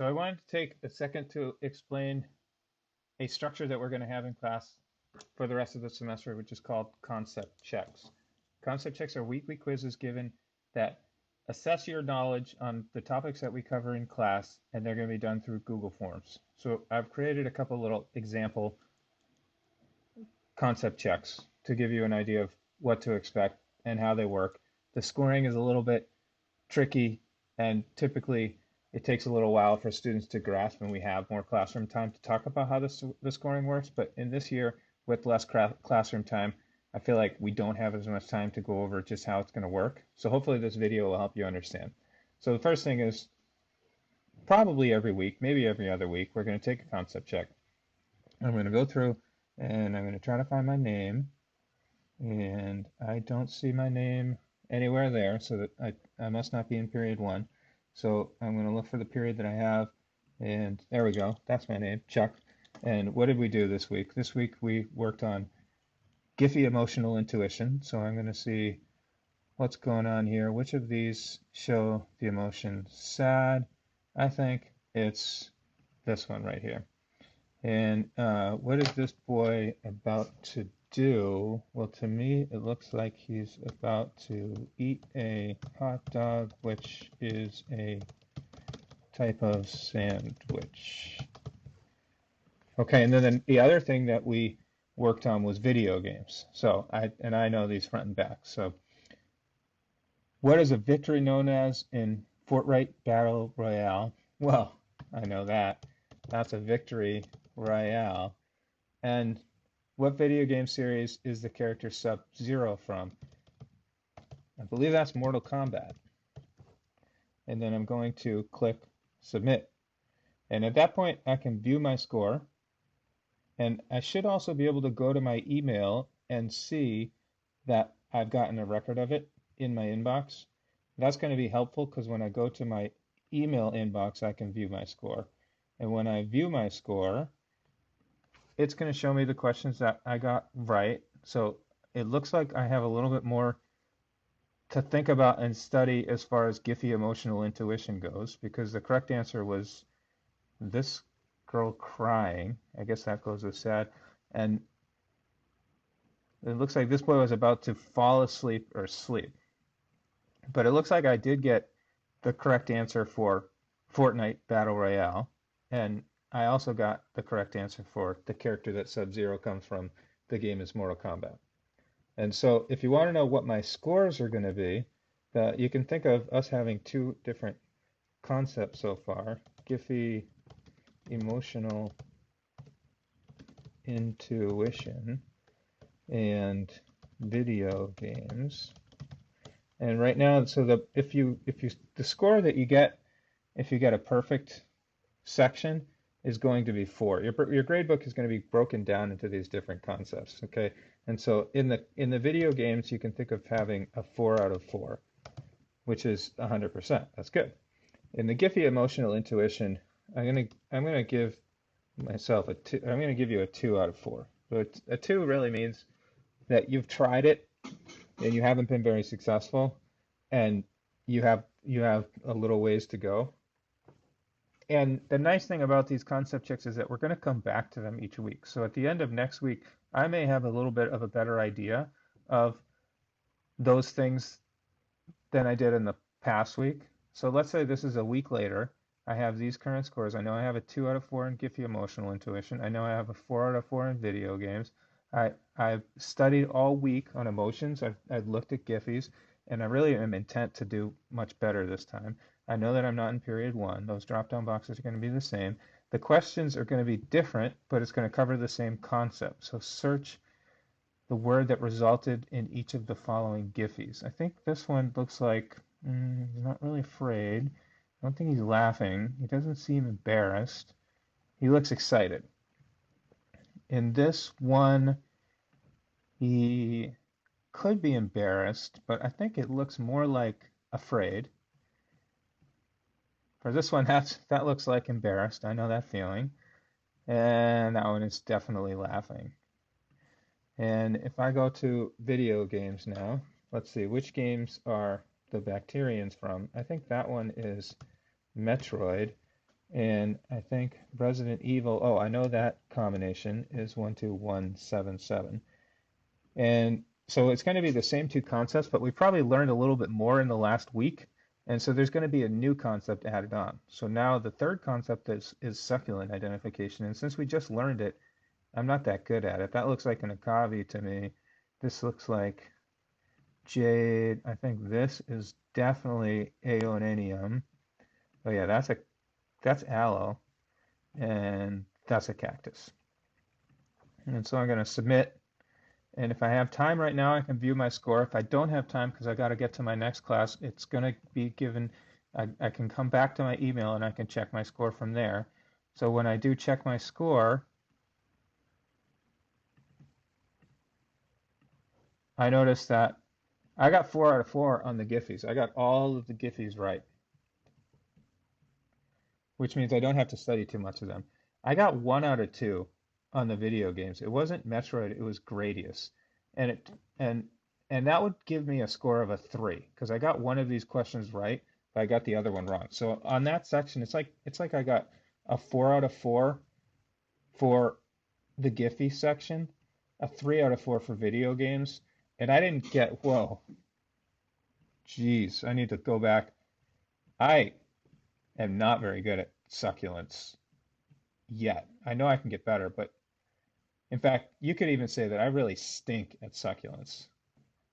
So I wanted to take a second to explain a structure that we're going to have in class for the rest of the semester, which is called concept checks. Concept checks are weekly quizzes given that assess your knowledge on the topics that we cover in class, and they're going to be done through Google Forms. So I've created a couple little example concept checks to give you an idea of what to expect and how they work. The scoring is a little bit tricky, and typically it takes a little while for students to grasp, and we have more classroom time to talk about how the scoring works. But in this year, with less classroom time, I feel like we don't have as much time to go over just how it's going to work. So hopefully this video will help you understand. So the first thing is probably every week, maybe every other week, we're going to take a concept check. I'm going to go through and I'm going to try to find my name, and I don't see my name anywhere there, so that I must not be in period one. So I'm going to look for the period that I have, and there we go. That's my name, Chuck. And what did we do this week? This week we worked on Giphy emotional intuition. So I'm going to see what's going on here. Which of these show the emotion sad? I think it's this one right here. And what is this boy about to do? Well, to me, it looks like he's about to eat a hot dog, which is a type of sandwich. Okay, and then the other thing that we worked on was video games. So I know these front and back. So what is a victory known as in Fortnite Battle Royale? Well, I know that. That's a victory royale. And what video game series is the character Sub-Zero from? I believe that's Mortal Kombat. And then I'm going to click Submit. And at that point, I can view my score. And I should also be able to go to my email and see that I've gotten a record of it in my inbox. That's going to be helpful because when I go to my email inbox, I can view my score. And when I view my score, it's going to show me the questions that I got right. So it looks like I have a little bit more to think about and study as far as Giphy emotional intuition goes, because the correct answer was this girl crying. I guess that goes with sad. And it looks like this boy was about to fall asleep or sleep. But it looks like I did get the correct answer for Fortnite Battle Royale. And I also got the correct answer for the character that Sub-Zero comes from. The game is Mortal Kombat. And so if you want to know what my scores are going to be, you can think of us having two different concepts so far. Giphy emotional intuition and video games. And right now, so the score that you get if you get a perfect section is going to be 4. Your grade book is going to be broken down into these different concepts, okay? And so in the video games, you can think of having a 4 out of 4, which is 100%. That's good. In the Giphy emotional intuition, I'm gonna give myself a 2. I'm gonna give you a 2 out of 4. So a 2 really means that you've tried it and you haven't been very successful, and you have a little ways to go. And the nice thing about these concept checks is that we're going to come back to them each week. So at the end of next week, I may have a little bit of a better idea of those things than I did in the past week. So let's say this is a week later. I have these current scores. I know I have a 2 out of 4 in Giphy emotional intuition. I know I have a 4 out of 4 in video games. I've studied all week on emotions. I've looked at Giphies, and I really am intent to do much better this time. I know that I'm not in period one. Those drop-down boxes are going to be the same. The questions are going to be different, but it's going to cover the same concept. So search the word that resulted in each of the following Giphies. I think this one looks like he's not really afraid. I don't think he's laughing. He doesn't seem embarrassed. He looks excited. In this one, he could be embarrassed, but I think it looks more like afraid. For this one, that looks like embarrassed. I know that feeling. And that one is definitely laughing. And if I go to video games now, let's see, which games are the Bacterians from? I think that one is Metroid. And I think Resident Evil, oh, I know that combination is 12177. And so it's going to be the same two concepts, but we probably learned a little bit more in the last week. And so there's going to be a new concept added on. So now the third concept is succulent identification. And since we just learned it, I'm not that good at it. That looks like an Akavi to me. This looks like jade. I think this is definitely Aeonium. Oh yeah, that's aloe, and that's a cactus. And so I'm going to submit. And if I have time right now, I can view my score. If I don't have time because I got to get to my next class, it's going to be given. I can come back to my email and I can check my score from there. So when I do check my score, I notice that I got 4 out of 4 on the Giphies. I got all of the Giphies right, which means I don't have to study too much of them. I got 1 out of 2 on the video games. It wasn't Metroid, it was Gradius. And it and and that would give me a score of a 3 because I got one of these questions right, but I got the other one wrong. So on that section, it's like I got a 4 out of 4 for the Giphy section, a 3 out of 4 for video games, and I didn't get, whoa, geez, I need to go back. I am not very good at succulents yet. I know I can get better, but in fact, you could even say that I really stink at succulents.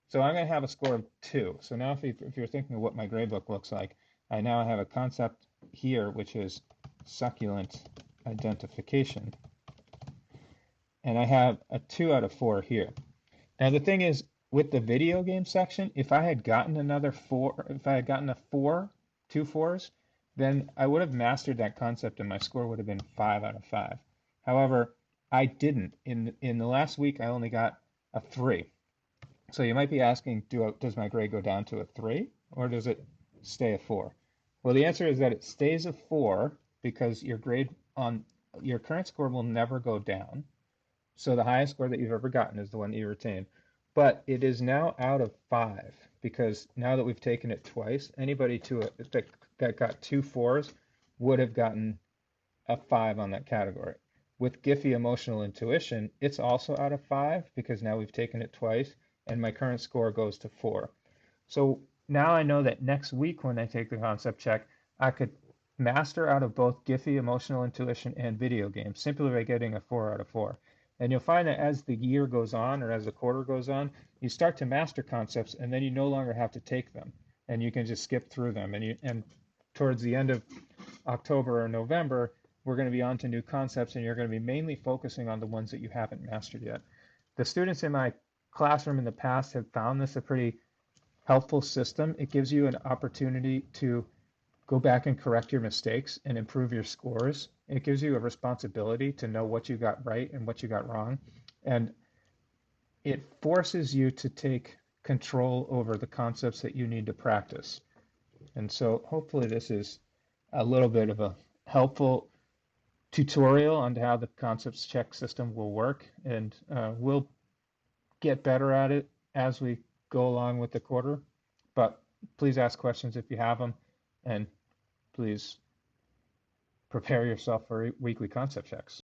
So I'm going to have a score of 2. So now if you're thinking of what my gradebook looks like, I now have a concept here, which is succulent identification. And I have a 2 out of 4 here. Now the thing is, with the video game section, if I had gotten another 4, if I had gotten a 4, 2 4s, then I would have mastered that concept and my score would have been 5 out of 5. However, I didn't. In the last week, I only got a 3. So you might be asking, does my grade go down to a 3 or does it stay a 4? Well, the answer is that it stays a 4 because your grade on your current score will never go down. So the highest score that you've ever gotten is the one that you retain. But it is now out of 5 because now that we've taken it twice, anybody that got 2 4s would have gotten a 5 on that category. With Giphy Emotional Intuition, it's also out of 5 because now we've taken it twice, and my current score goes to 4. So now I know that next week when I take the concept check, I could master out of both Giphy Emotional Intuition and video games simply by getting a 4 out of 4. And you'll find that as the year goes on or as the quarter goes on, you start to master concepts and then you no longer have to take them and you can just skip through them. And towards the end of October or November, we're going to be on to new concepts and you're going to be mainly focusing on the ones that you haven't mastered yet. The students in my classroom in the past have found this a pretty helpful system. It gives you an opportunity to go back and correct your mistakes and improve your scores. It gives you a responsibility to know what you got right and what you got wrong. And it forces you to take control over the concepts that you need to practice. And so hopefully this is a little bit of a helpful tutorial on how the concepts check system will work. And we'll get better at it as we go along with the quarter. But please ask questions if you have them. And please prepare yourself for weekly concept checks.